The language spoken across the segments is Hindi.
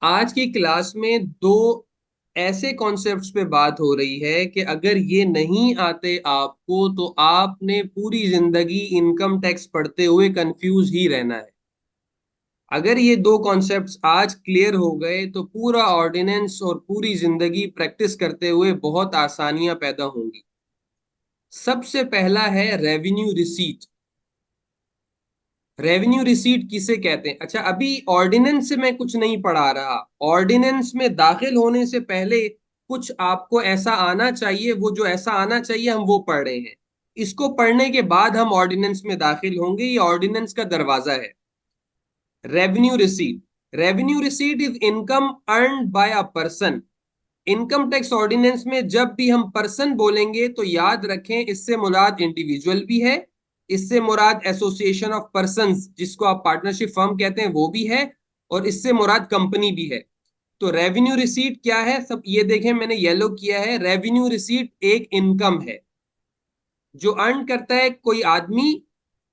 आज की क्लास में दो ऐसे कॉन्सेप्ट्स पे बात हो रही है कि अगर ये नहीं आते आपको तो आपने पूरी जिंदगी इनकम टैक्स पढ़ते हुए कंफ्यूज ही रहना है। अगर ये दो कॉन्सेप्ट्स आज क्लियर हो गए तो पूरा ऑर्डिनेंस और पूरी जिंदगी प्रैक्टिस करते हुए बहुत आसानियां पैदा होंगी। सबसे पहला है रेवेन्यू रिसीट। रेवेन्यू रिसीट किसे कहते हैं? अच्छा, अभी ऑर्डिनेंस से मैं कुछ नहीं पढ़ा रहा। ऑर्डिनेंस में दाखिल होने से पहले कुछ आपको ऐसा आना चाहिए, वो जो ऐसा आना चाहिए हम वो पढ़ रहे हैं। इसको पढ़ने के बाद हम ऑर्डिनेंस में दाखिल होंगे। ये ऑर्डिनेंस का दरवाजा है। Revenue receipt. Revenue receipt is income earn by a person. Income tax ordinance में जब भी हम पर्सन बोलेंगे तो याद रखें, इससे मुराद इंडिविजुअल भी है, इससे मुराद एसोसिएशन ऑफ पर्संस जिसको आप पार्टनरशिप फर्म कहते हैं वो भी है, और इससे मुराद कंपनी भी है। तो रेवेन्यू रिसीट क्या है? सब ये देखें, मैंने येलो किया है। रेवेन्यू रिसीट एक इनकम है जो अर्न करता है कोई आदमी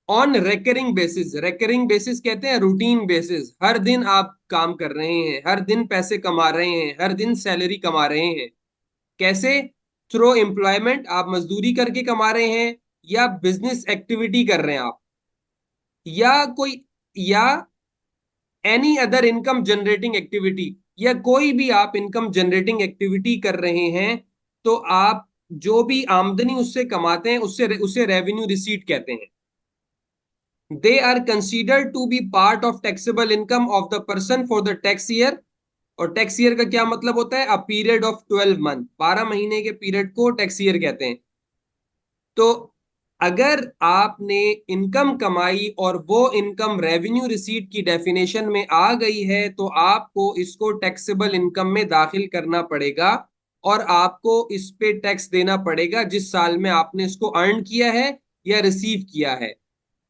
on recurring basis. Recurring basis कहते हैं रूटीन बेसिस। हर दिन आप काम कर रहे हैं, हर दिन पैसे कमा रहे हैं, हर दिन सैलरी कमा रहे हैं। कैसे? थ्रू एम्प्लॉयमेंट, आप मजदूरी करके कमा रहे हैं, या बिजनेस एक्टिविटी कर रहे हैं आप, या कोई, या any other income generating activity, या कोई भी आप इनकम जनरेटिंग एक्टिविटी कर रहे हैं, तो आप जो भी आमदनी उससे कमाते हैं उससे उसे रेवेन्यू रिसीट कहते हैं। They are considered to be part of taxable income of the person for the tax year. और टैक्स ईयर का क्या मतलब होता है? अ पीरियड ऑफ 12 मंथ, 12 महीने के पीरियड को टैक्स ईयर कहते हैं। तो अगर आपने इनकम कमाई और वो इनकम रेवेन्यू रिसीट की डेफिनेशन में आ गई है तो आपको इसको टैक्सेबल इनकम में दाखिल करना पड़ेगा, और आपको इस पे टैक्स देना पड़ेगा जिस साल में आपने इसको अर्न किया है या रिसीव किया है।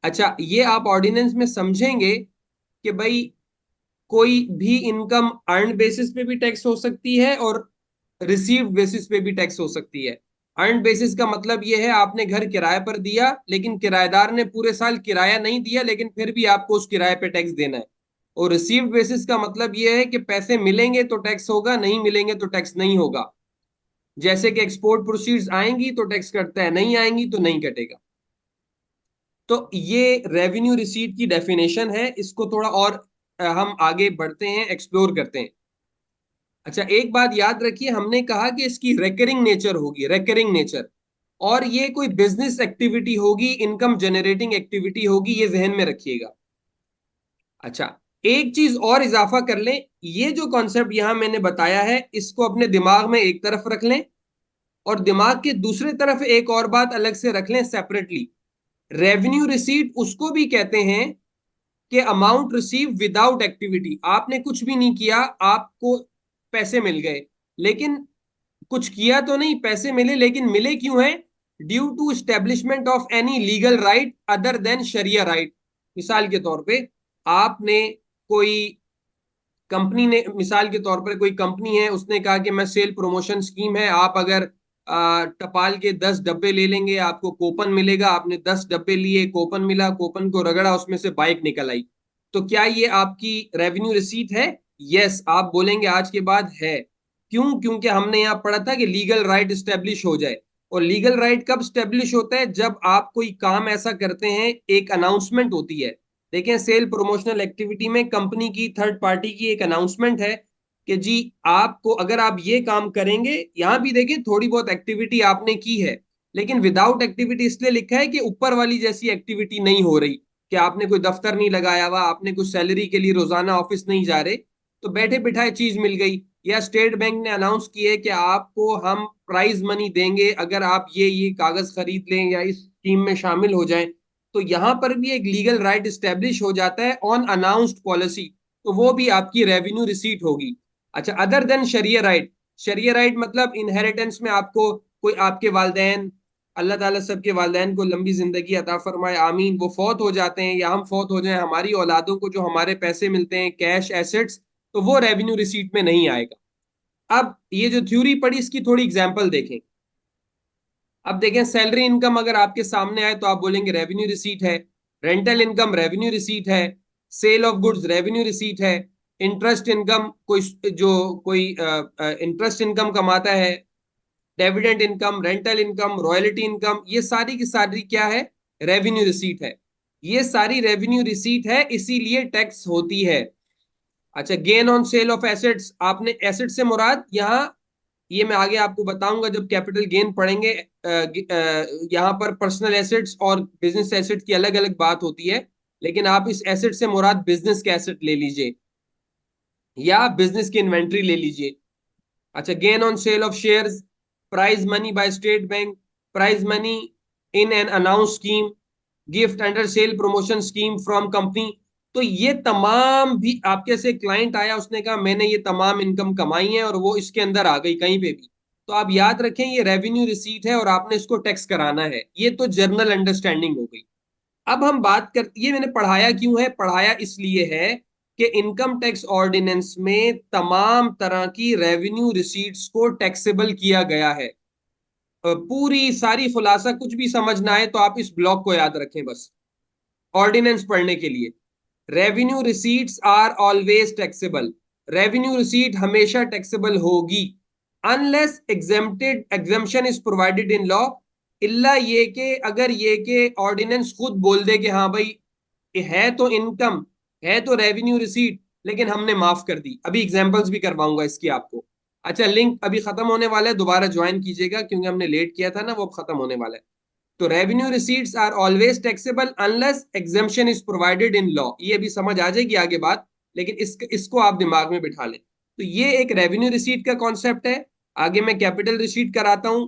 अच्छा, ये आप ऑर्डिनेंस में समझेंगे कि भाई कोई भी इनकम अर्न बेसिस पे भी टैक्स हो सकती है और रिसीव बेसिस पे भी टैक्स हो सकती है। अर्न बेसिस का मतलब यह है आपने घर किराए पर दिया लेकिन किराएदार ने पूरे साल किराया नहीं दिया, लेकिन फिर भी आपको उस किराए पे टैक्स देना है। और रिसीव बेसिस का मतलब यह है कि पैसे मिलेंगे तो टैक्स होगा, नहीं मिलेंगे तो टैक्स नहीं होगा। जैसे कि एक्सपोर्ट प्रोसीड्स आएंगी तो टैक्स कटता है, नहीं आएंगी तो नहीं कटेगा। तो ये रेवेन्यू रिसीट की डेफिनेशन है। इसको थोड़ा और हम आगे बढ़ते हैं, एक्सप्लोर करते हैं। अच्छा, एक बात याद रखिए, हमने कहा कि इसकी रेकरिंग नेचर होगी, रेकरिंग नेचर, और ये कोई बिजनेस एक्टिविटी होगी, इनकम जनरेटिंग एक्टिविटी होगी, ये जहन में रखिएगा। अच्छा, एक चीज और इजाफा कर लें, ये जो कॉन्सेप्ट यहां मैंने बताया है इसको अपने दिमाग में एक तरफ रख लें, और दिमाग के दूसरे तरफ एक और बात अलग से रख लें सेपरेटली। रेवेन्यू रिसीट उसको भी कहते हैं कि अमाउंट रिसीव विदाउट एक्टिविटी। आपने कुछ भी नहीं किया, आपको पैसे मिल गए, लेकिन कुछ किया तो नहीं, पैसे मिले, लेकिन मिले क्यों हैं? Due to establishment of any legal right other than sharia right. मिसाल के तौर पे आपने कोई कंपनी ने, मिसाल के तौर पर कोई कंपनी है, उसने कहा कि मैं सेल प्रमोशन स्कीम है, आप अगर टपाल के 10 डब्बे ले लेंगे आपको कूपन मिलेगा। आपने 10 डब्बे लिए, कूपन मिला, कूपन को रगड़ा, उसमें से बाइक निकल आई। तो क्या ये आपकी रेवेन्यू रिसीट है? यस, आप बोलेंगे आज के बाद है। क्यों? क्योंकि हमने यहाँ पढ़ा था कि लीगल राइट स्टेब्लिश हो जाए। और लीगल राइट कब स्टेब्लिश होता है? जब आप कोई काम ऐसा करते हैं, एक अनाउंसमेंट होती है। देखें, सेल प्रमोशनल एक्टिविटी में कंपनी की, थर्ड पार्टी की एक अनाउंसमेंट है कि जी आपको, अगर आप ये काम करेंगे, यहां भी देखें थोड़ी बहुत एक्टिविटी आपने की है, लेकिन विदाउट एक्टिविटी इसलिए लिखा है कि ऊपर वाली जैसी एक्टिविटी नहीं हो रही, कि आपने कोई दफ्तर नहीं लगाया हुआ, आपने कुछ सैलरी के लिए रोजाना ऑफिस नहीं जा रहे, तो बैठे बिठाए चीज मिल गई। या स्टेट बैंक ने अनाउंस किया है कि आपको हम प्राइज मनी देंगे अगर आप ये कागज खरीद लें या इस स्कीम में शामिल हो जाएं। तो यहां पर भी एक लीगल राइट स्टेब्लिश हो जाता है ऑन अनाउंस्ड पॉलिसी, तो वो भी आपकी रेवेन्यू रिसीट होगी। अच्छा, अदर देन शरिया राइट। शरिया राइट मतलब इनहेरिटेंस में आपको कोई आपके वालदेन, अल्लाह ताला सबके वालदेन को लंबी जिंदगी अता फरमाए, आमीन, वो फौत हो जाते हैं या हम फौत हो जाएं, हमारी औलादों को जो हमारे पैसे मिलते हैं, कैश एसेट्स, तो वो रेवेन्यू रिसीट में नहीं आएगा। अब ये जो थ्योरी पढ़ी इसकी थोड़ी एग्जांपल देखें। अब देखें, सैलरी इनकम अगर आपके सामने आए तो आप बोलेंगे रेवेन्यू रिसीट है। रेंटल इनकम रेवेन्यू रिसीट है। Sale of goods revenue receipt है। इंटरेस्ट इनकम, कोई जो कोई इंटरेस्ट इनकम कमाता है, dividend income, rental income, royalty income, ये सारी की सारी क्या है? रेवेन्यू रिसीट है। ये सारी रेवेन्यू रिसीट है, इसीलिए टैक्स होती है। अच्छा, gain on sale of assets, आपने एसेट से मुराद यहाँ, ये मैं आगे आपको बताऊंगा जब कैपिटल गेन पढ़ेंगे। यहाँ पर पर्सनल एसेट्स और बिजनेस एसेट की अलग अलग बात होती है, लेकिन आप इस एसेट से मुराद बिजनेस के एसेट ले लीजिए या बिजनेस की इन्वेंट्री ले लीजिए। अच्छा, gain on sale of shares, prize money by state bank, prize money in an announce scheme, gift under sale promotion scheme from company. तो ये तमाम भी आपके से क्लाइंट आया, उसने कहा मैंने ये तमाम इनकम कमाई है और वो इसके अंदर आ गई कहीं पे भी, तो आप याद रखें ये रेवेन्यू रिसीट है और आपने इसको टैक्स कराना है। ये तो जनरल अंडरस्टैंडिंग हो गई। अब हम बात कर, ये मैंने पढ़ाया क्यों है? पढ़ाया इसलिए है कि इनकम टैक्स ऑर्डिनेंस में तमाम तरह की रेवेन्यू रिसीट्स को टैक्सेबल किया गया है। पूरी सारी खुलासा, कुछ भी समझ ना आए तो आप इस ब्लॉक को याद रखें बस ऑर्डिनेंस पढ़ने के लिए। Revenue receipts are always taxable, revenue receipt हमेशा टैक्सेबल होगी, unless exempted, exemption is provided in law, इल्ला ये कि अगर ये कि ऑर्डिनेंस खुद बोल दे कि हाँ भाई है तो इनकम, है तो रेवेन्यू रिसीट, लेकिन हमने माफ कर दी। अभी एग्जांपल्स भी करवाऊंगा इसकी आपको। अच्छा, लिंक अभी खत्म होने वाला है, दोबारा ज्वाइन कीजिएगा क्योंकि हमने लेट किया था ना, वो अब खत्म होने वाला है। तो revenue receipts are always taxable unless exemption is provided in law, ये भी समझ आ जाएगी आगे बात, लेकिन इसको आप दिमाग में बिठा लें। तो ये एक रेवेन्यू रिसीट का कॉन्सेप्ट है। आगे मैं कैपिटल रिसीट कराता हूं,